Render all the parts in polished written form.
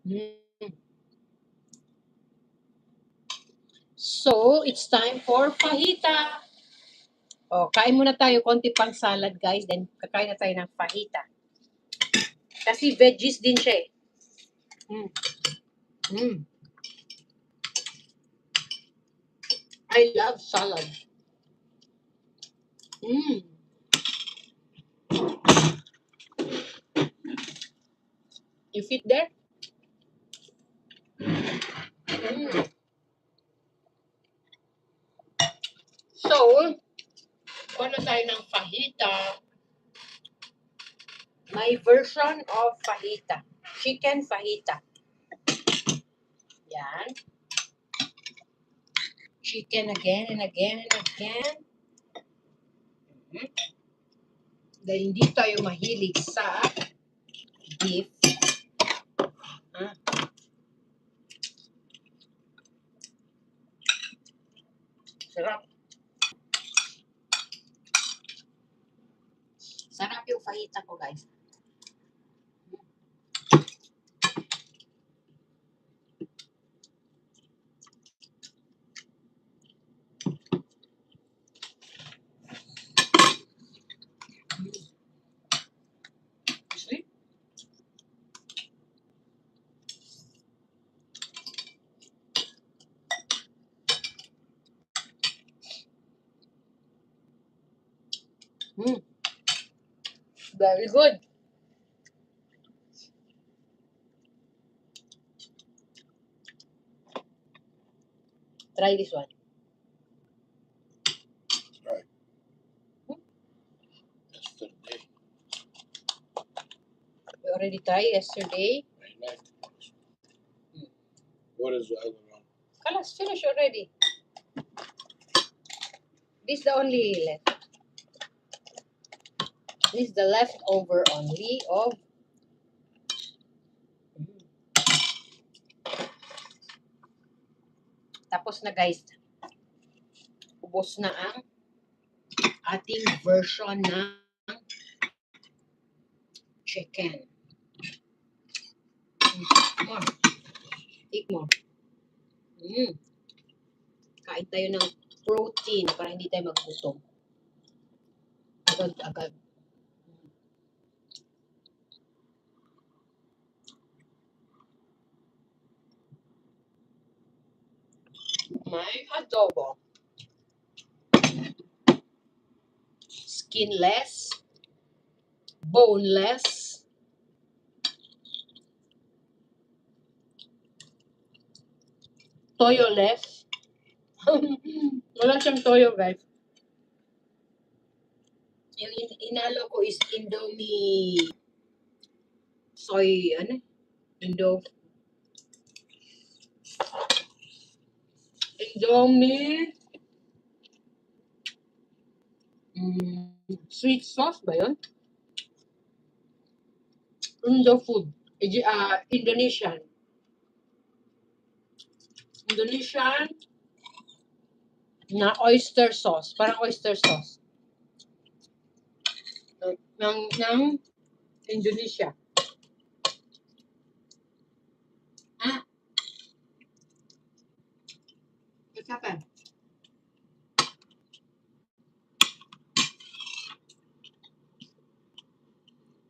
Mm. So, it's time for fajita. O, kain muna tayo konti pang salad, guys. Then, kakain na tayo ng fajita. Kasi veggies din siya eh. Mm. Mm. I love salad. Mm. You fit there? Mm. So, ano tayo ng fajita? My version of fajita. Chicken fajita. Yan. Chicken again and again and again. Mm. Dahil hindi tayo mahilig sa beef. Ah. Sarap. Sarap yung fajita ko, guys. See? Mm. Very good. Try this one. Right. Yesterday. We already tried yesterday. I like it. What is the other one? Kalas, finish already. This is the only left. This is the leftover only of. Mm. Tapos na, guys. Ubos na ang ating version ng chicken. More. Take more. Mm. Kain tayo ng protein para hindi tayo maggutom. Agad-agad. May adobo. Skinless. Boneless. Toyo-less. Wala siyang toyo, guys. Yung inalo ko is Indomie soy, Indomie sweet sauce ba yun? Indofood. Indonesian. Indonesian na oyster sauce. Parang oyster sauce. Ng Indonesia. Ah. What's happened?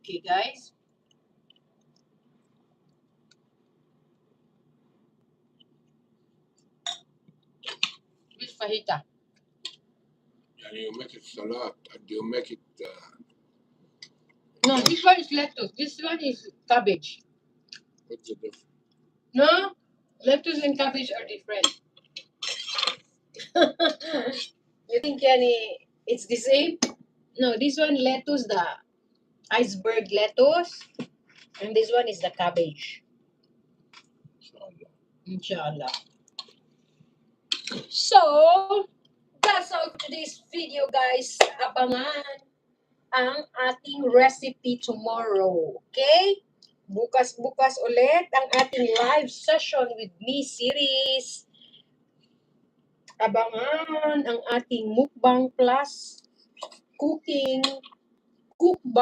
Okay, guys. This fajita. And you make it salad, and you make it. No, this one is lettuce. This one is cabbage. What's the difference? No, lettuce and cabbage are different. You think, Yanni, it's the same? No, this one lettuce, the iceberg lettuce, and this one is the cabbage. Inshallah. Inshallah. So, that's all for today's video, guys. Abangan ang ating recipe tomorrow. Okay? Bukas-bukas ulit ang ating live session with me series. Abangan ang ating mukbang plus cooking, cookbang.